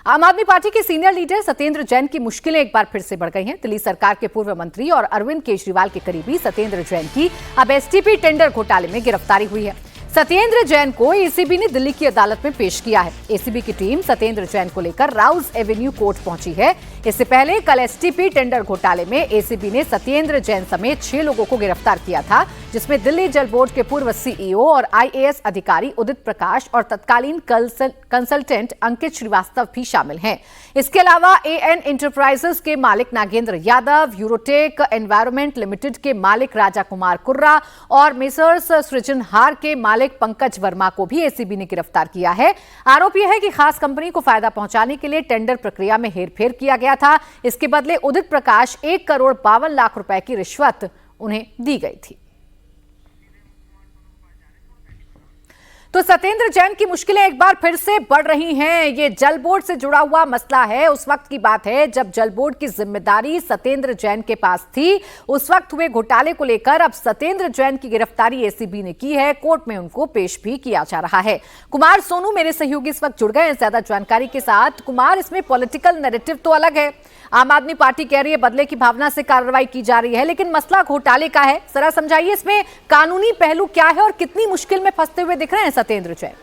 आम आदमी पार्टी के सीनियर लीडर सत्येंद्र जैन की मुश्किलें एक बार फिर से बढ़ गई हैं। दिल्ली सरकार के पूर्व मंत्री और अरविंद केजरीवाल के करीबी सत्येंद्र जैन की अब एसटीपी टेंडर घोटाले में गिरफ्तारी हुई है। सत्येंद्र जैन को एसीबी ने दिल्ली की अदालत में पेश किया है। एसीबी की टीम सत्येंद्र जैन को लेकर राउज एवेन्यू कोर्ट पहुंची है। इससे पहले कल एसटीपी टेंडर घोटाले में एसीबी ने सत्येंद्र जैन समेत 6 लोगों को गिरफ्तार किया था, जिसमें दिल्ली जल बोर्ड के पूर्व सीईओ और आईएएस अधिकारी उदित प्रकाश और तत्कालीन कंसल्टेंट अंकित श्रीवास्तव भी शामिल हैं। इसके अलावा एएन एंटरप्राइजेस के मालिक Nagendra Yadav, Eurotech environment limited के मालिक राजा कुमार कुर्रा और मेसर्स सृजनहार के मालिक पंकज वर्मा को भी एसीबी ने गिरफ्तार किया है। आरोप यह है कि खास कंपनी को फायदा पहुंचाने के लिए टेंडर प्रक्रिया में हेरफेर किया गया था। इसके बदले उदित प्रकाश 1 करोड़ 52 लाख रुपए की रिश्वत उन्हें दी गई थी। तो सत्येंद्र जैन की मुश्किलें एक बार फिर से बढ़ रही हैं। ये जल बोर्ड से जुड़ा हुआ मसला है। उस वक्त की बात है जब जल बोर्ड की जिम्मेदारी सत्येंद्र जैन के पास थी। उस वक्त हुए घोटाले को लेकर अब सत्येंद्र जैन की गिरफ्तारी एसीबी ने की है। कोर्ट में उनको पेश भी किया जा रहा है। कुमार सोनू मेरे सहयोगी इस वक्त जुड़ गए हैं ज्यादा जानकारी के साथ। कुमार, इसमें पॉलिटिकल नैरेटिव तो अलग है। आम आदमी पार्टी कह रही है बदले की भावना से कार्रवाई की जा रही है, लेकिन मसला घोटाले का है। जरा समझाइए इसमें कानूनी पहलू क्या है और कितनी मुश्किल में फंसते हुए दिख रहे हैं सत्येंद्र जैन।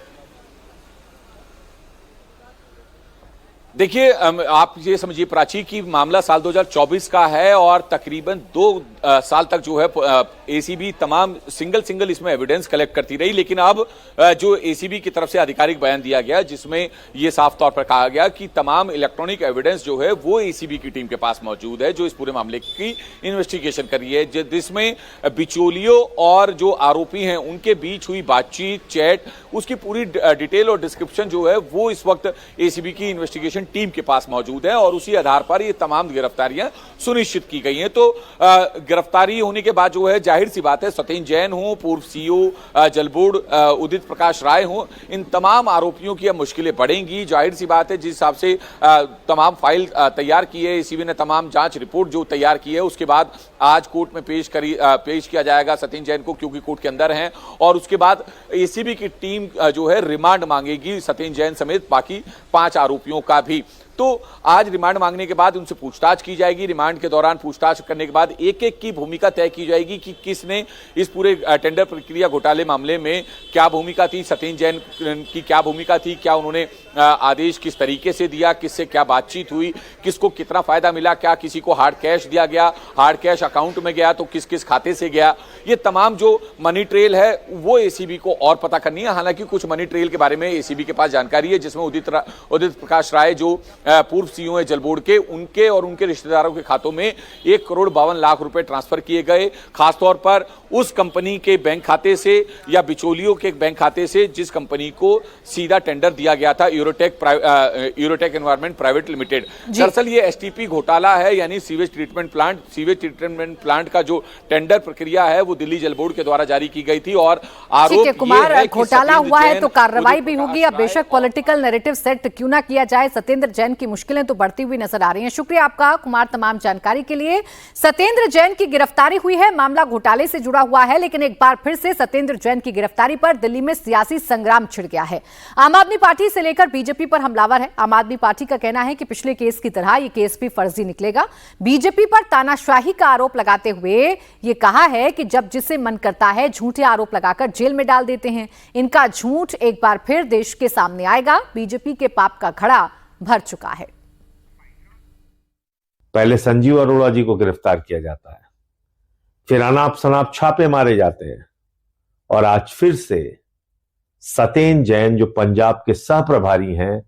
देखिए, आप ये समझिए प्राची की मामला साल 2024 का है और तकरीबन 2 साल तक जो है एसीबी तमाम सिंगल इसमें एविडेंस कलेक्ट करती रही। लेकिन अब जो एसीबी की तरफ से आधिकारिक बयान दिया गया जिसमें ये साफ तौर पर कहा गया कि तमाम इलेक्ट्रॉनिक एविडेंस जो है वो एसीबी की टीम के पास मौजूद है, जो इस पूरे मामले की इन्वेस्टिगेशन कर रही है, जिसमें बिचौलियों और जो आरोपी हैं उनके बीच हुई बातचीत, चैट, उसकी पूरी डिटेल और डिस्क्रिप्शन जो है वो इस वक्त एसीबी की इन्वेस्टिगेशन टीम के पास मौजूद है और उसी आधार पर ये तमाम गिरफ्तारियां सुनिश्चित की गई हैं। तो गिरफ्तारी होने के बाद जो है जाहिर सी बात है सत्येंद्र जैन हो, पूर्व सीईओ जल बोर्ड उदित प्रकाश राय हो, इन तमाम आरोपियों की अब मुश्किलें बढ़ेंगी। जाहिर सी बात है जिस हिसाब से तमाम फाइल तैयार की है एसीबी ने, तमाम जांच रिपोर्ट जो तैयार की है, उसके बाद आज कोर्ट में पेश किया जाएगा सत्येंद्र जैन को, क्योंकि कोर्ट के अंदर हैं। और उसके बाद एसीबी की टीम जो है रिमांड मांगेगी सत्येंद्र जैन समेत बाकी 5 आरोपियों का भी। तो आज रिमांड मांगने के बाद उनसे पूछताछ की जाएगी। रिमांड के दौरान पूछताछ करने के बाद एक-एक की भूमिका तय की जाएगी कि किसने इस पूरे टेंडर प्रक्रिया घोटाले मामले में क्या भूमिका थी, सत्येंद्र जैन की क्या भूमिका थी, क्या उन्होंने आदेश किस तरीके से दिया, किससे क्या बातचीत हुई, किसको कितना फायदा मिला, क्या किसी को हार्ड कैश दिया गया, हार्ड कैश अकाउंट में गया तो किस किस खाते से गया। ये तमाम जो मनी ट्रेल है वो एसीबी को और पता करनी है। हालांकि कुछ मनी ट्रेल के बारे में एसीबी के पास जानकारी है, जिसमें उदित प्रकाश राय जो पूर्व सीईओ है जल बोर्ड के, उनके और उनके रिश्तेदारों के खातों में 1 करोड़ 52 लाख रुपए ट्रांसफर किए गए, खासतौर पर उस कंपनी के बैंक खाते से या बिचौलियों के बैंक खाते से जिस कंपनी को सीधा टेंडर दिया गया था, यूरोटेक एनवायरमेंट प्राइवेट लिमिटेड। दरअसल ये एसटीपी घोटाला है, यानी सीवेज ट्रीटमेंट प्लांट का जो टेंडर प्रक्रिया है वो दिल्ली जल बोर्ड के द्वारा जारी की गई थी। और आरोप कुमार, घोटाला हुआ है तो कार्रवाई भी होगी। अब बेशक पॉलिटिकल नैरेटिव सेट क्यों ना किया जाए, सत्येंद्र जैन की मुश्किलें तो बढ़ती हुई नजर आ रही हैं। शुक्रिया आपका कुमार तमाम जानकारी के लिए। सत्येंद्र जैन की गिरफ्तारी हुई है, मामला घोटाले से जुड़ा हुआ है, लेकिन एक बार फिर से सत्येंद्र जैन की गिरफ्तारी पर दिल्ली में सियासी संग्राम छिड़ गया है। आम आदमी पार्टी से लेकर बीजेपी पर हमलावर है। आम आदमी पार्टी का कहना है कि पिछले केस की तरह यह केस भी फर्जी निकलेगा। बीजेपी पर तानाशाही का आरोप लगाते हुए यह कहा है कि जब जिसे मन करता है झूठे आरोप लगाकर जेल में डाल देते हैं। इनका झूठ एक बार फिर देश के सामने आएगा। बीजेपी के पाप का घड़ा भर चुका है। पहले संजीव अरोड़ा जी को गिरफ्तार किया जाता है, फिर अनाप शनाप छापे मारे जाते हैं और आज फिर से सत्येंद्र जैन जो पंजाब के सहप्रभारी हैं,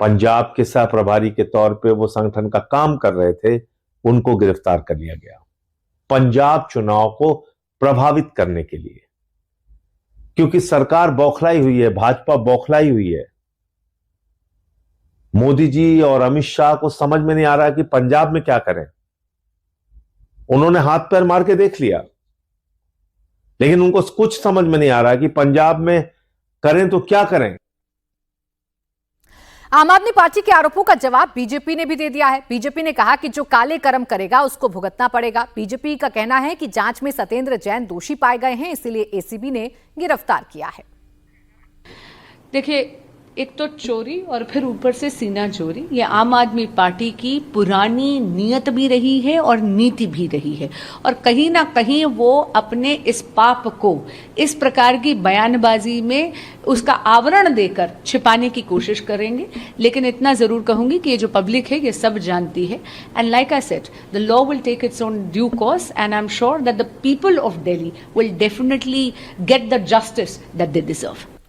पंजाब के सहप्रभारी के तौर पे वो संगठन का काम कर रहे थे, उनको गिरफ्तार कर लिया गया पंजाब चुनाव को प्रभावित करने के लिए। क्योंकि सरकार बौखलाई हुई है, भाजपा बौखलाई हुई है। मोदी जी और अमित शाह को समझ में नहीं आ रहा कि पंजाब में क्या करें। उन्होंने हाथ पैर मार के देख लिया, लेकिन उनको कुछ समझ में नहीं आ रहा कि पंजाब में करें तो क्या करें। आम आदमी पार्टी के आरोपों का जवाब बीजेपी ने भी दे दिया है। बीजेपी ने कहा कि जो काले कर्म करेगा उसको भुगतना पड़ेगा। बीजेपी का कहना है कि जांच में सत्येंद्र जैन दोषी पाए गए हैं, इसीलिए एसीबी ने गिरफ्तार किया है। देखिए, एक तो चोरी और फिर ऊपर से सीना चोरी, ये आम आदमी पार्टी की पुरानी नियत भी रही है और नीति भी रही है, और कहीं ना कहीं वो अपने इस पाप को इस प्रकार की बयानबाजी में उसका आवरण देकर छिपाने की कोशिश करेंगे। लेकिन इतना जरूर कहूंगी कि ये जो पब्लिक है ये सब जानती है, and like I said, the law will take its own due course, and I am sure that the people of Delhi will definitely get the justice that they deserve.